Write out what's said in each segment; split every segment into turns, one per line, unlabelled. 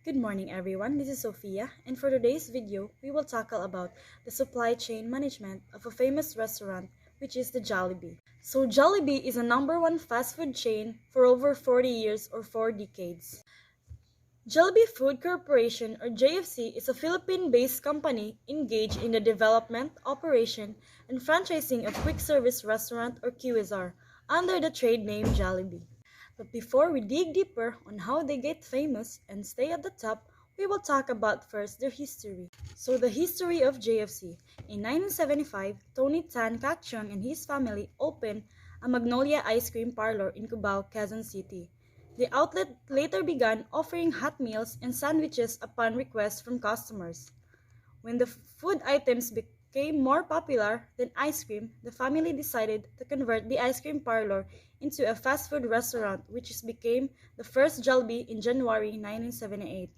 Good morning everyone, this is Sophia, and for today's video, we will tackle about the supply chain management of a famous restaurant, which is the Jollibee. So Jollibee is a number one fast food chain for over 40 years or 4 decades. Jollibee Food Corporation or JFC is a Philippine-based company engaged in the development, operation, and franchising of quick service restaurant or QSR under the trade name Jollibee. But before we dig deeper on how they get famous and stay at the top, we will talk about first their history. So the history of JFC. In 1975, Tony Tan Kacchung and his family opened a Magnolia ice cream parlor in Cubao, Quezon City. The outlet later began offering hot meals and sandwiches upon request from customers. When the food items became more popular than ice cream, the family decided to convert the ice cream parlor into a fast food restaurant, which became the first Jollibee in January 1978.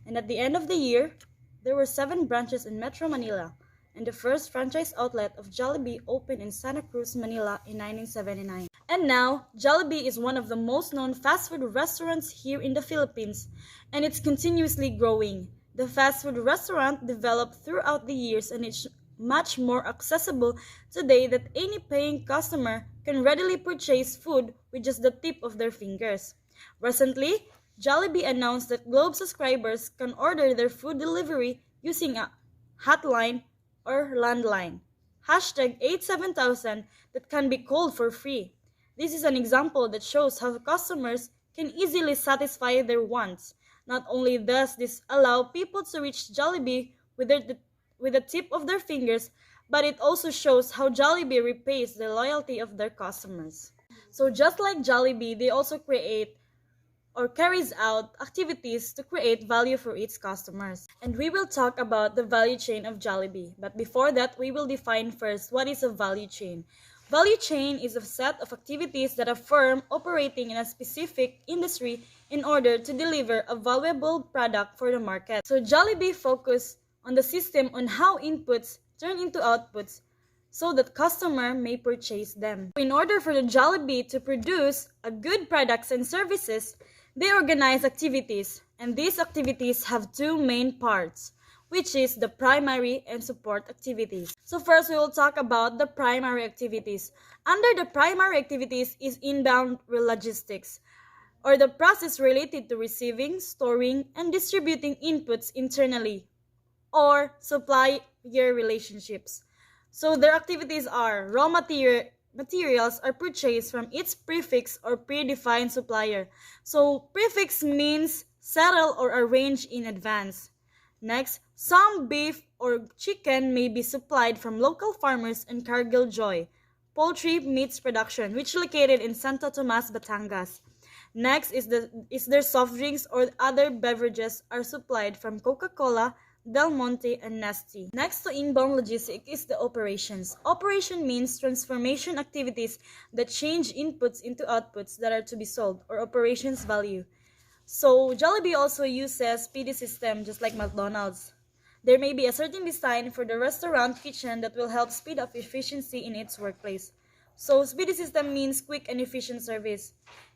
And at the end of the year, there were 7 branches in Metro Manila, and the first franchise outlet of Jollibee opened in Santa Cruz, Manila in 1979. And now, Jollibee is one of the most known fast food restaurants here in the Philippines, and it's continuously growing. The fast food restaurant developed throughout the years and it's much more accessible today that any paying customer can readily purchase food with just the tip of their fingers. Recently, Jollibee announced that Globe subscribers can order their food delivery using a hotline or landline. Hashtag 87000 that can be called for free. This is an example that shows how customers can easily satisfy their wants. Not only does this allow people to reach Jollibee with the tip of their fingers, but it also shows how Jollibee repays the loyalty of their customers. So just like Jollibee, they also create or carries out activities to create value for its customers. And we will talk about the value chain of Jollibee. But before that, we will define first what is a value chain. Value chain is a set of activities that a firm operating in a specific industry in order to deliver a valuable product for the market. So Jollibee focus on the system on how inputs turn into outputs so that customer may purchase them. In order for the Jollibee to produce a good products and services, they organize activities, and these activities have 2 main parts, which is the primary and support activities. So first we will talk about the primary activities. Under the primary activities is inbound logistics, or the process related to receiving, storing, and distributing inputs internally, or supplier relationships. So their activities are raw materials are purchased from its prefix or predefined supplier. So prefix means settle or arrange in advance. Next, some beef or chicken may be supplied from local farmers in Cargill Joy, poultry meats production, which is located in Santo Tomas, Batangas. Next is their soft drinks or other beverages are supplied from Coca-Cola, Del Monte, and Nestle. Next to inbound logistics is the operations. Operation means transformation activities that change inputs into outputs that are to be sold, or operations value. So Jollibee also uses PD system just like McDonald's. There may be a certain design for the restaurant kitchen that will help speed up efficiency in its workplace. So speedy system means quick and efficient service.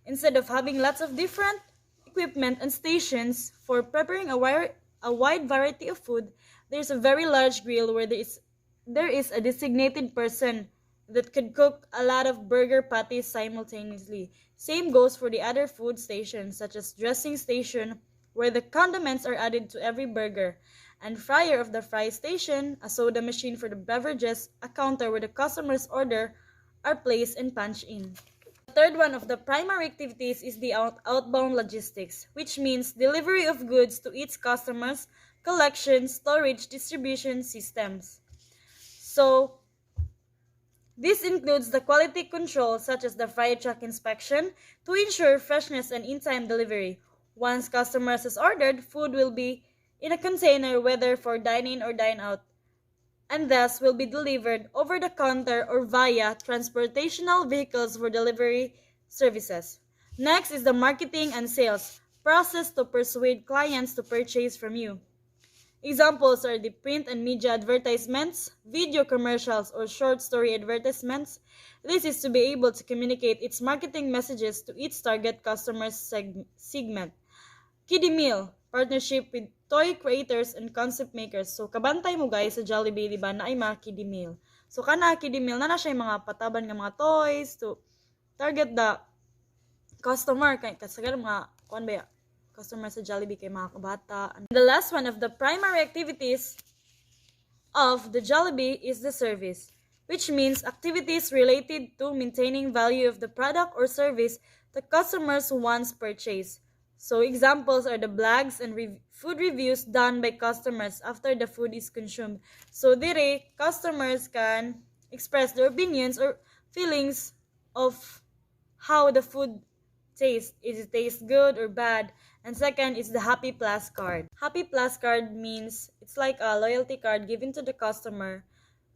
Instead of having lots of different equipment and stations for preparing a wide variety of food, there's a very large grill where there is a designated person that could cook a lot of burger patties simultaneously. Same goes for the other food stations such as dressing station where the condiments are added to every burger, and fryer of the fry station, a soda machine for the beverages, a counter where the customer's order are placed and punched in. The third one of the primary activities is the outbound logistics, which means delivery of goods to its customers, collection, storage, distribution systems. So this includes the quality control such as the fry truck inspection to ensure freshness and in-time delivery. Once customers has ordered, food will be in a container whether for dine-in or dine-out, and thus will be delivered over the counter or via transportational vehicles for delivery services. Next is the marketing and sales process to persuade clients to purchase from you. Examples are the print and media advertisements, video commercials, or short story advertisements. This is to be able to communicate its marketing messages to its target customer segment. Kiddie meal, partnership with toy creators and concept makers. So kabantay mo guys sa Jollibee, di ba, na ay mga kiddie meal. So kana kiddie meal na siya yung mga pataban ng mga toys to target the customer kay kasagaran mga kuan ba customer sa Jollibee kay mga kabata. And the last one of the primary activities of the Jollibee is the service, which means activities related to maintaining value of the product or service the customers once purchase. So examples are the blogs and food reviews done by customers after the food is consumed. So dire customers can express their opinions or feelings of how the food tastes. Is it taste good or bad? And second is the Happy Plus card. Happy Plus card means it's like a loyalty card given to the customer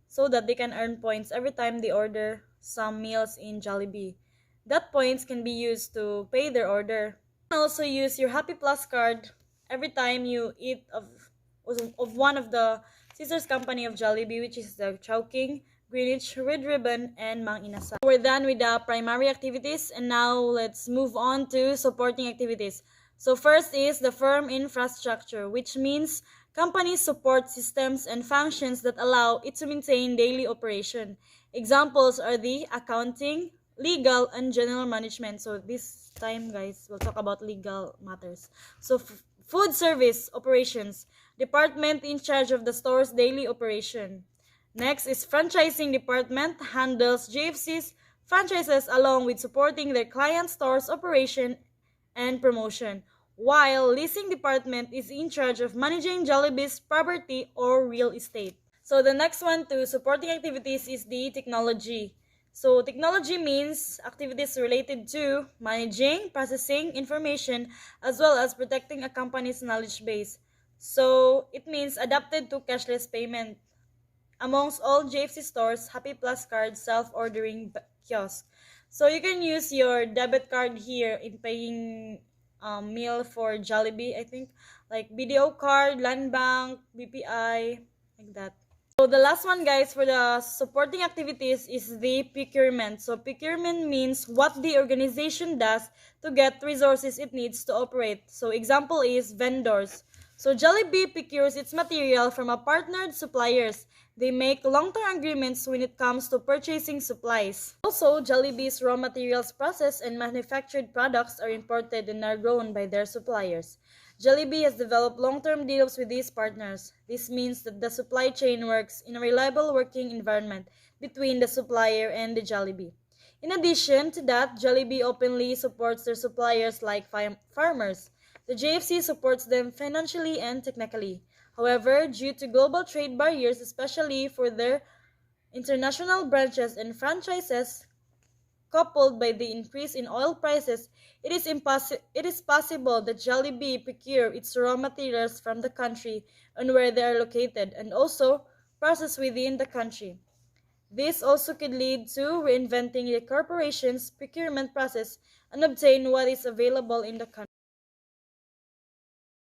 so that they can earn points every time they order some meals in Jollibee. That points can be used to pay their order. You can also use your Happy Plus card every time you eat of one of the sisters company of Jollibee, which is the Chowking, Greenwich, Red Ribbon, and Mang Inasal. We're done with the primary activities, and now let's move on to supporting activities. So first is the firm infrastructure, which means companies support systems and functions that allow it to maintain daily operation. Examples are the accounting, legal, and general management. So this time, guys, we'll talk about legal matters. So food service operations, department in charge of the store's daily operation. Next is franchising department, handles JFC's franchises along with supporting their client stores operation and promotion, while leasing department is in charge of managing Jollibee's property or real estate. So the next one to supporting activities is the technology. So technology means activities related to managing, processing information, as well as protecting a company's knowledge base. So it means adapted to cashless payment. Amongst all JFC stores, Happy Plus card self-ordering kiosk. So you can use your debit card here in paying meal for Jollibee, I think. Like BDO card, Land Bank, BPI, like that. So the last one, guys, for the supporting activities is the procurement. So procurement means what the organization does to get resources it needs to operate. So example is vendors. So Jollibee procures its material from a partnered suppliers. They make long-term agreements when it comes to purchasing supplies. Also, Jollibee's raw materials processed and manufactured products are imported and are grown by their suppliers. Jollibee has developed long-term deals with these partners. This means that the supply chain works in a reliable working environment between the supplier and the Jollibee. In addition to that, Jollibee openly supports their suppliers like farmers. The JFC supports them financially and technically. However, due to global trade barriers, especially for their international branches and franchises, coupled by the increase in oil prices, it is possible that Jollibee procure its raw materials from the country and where they are located, and also process within the country. This also could lead to reinventing the corporation's procurement process and obtain what is available in the country.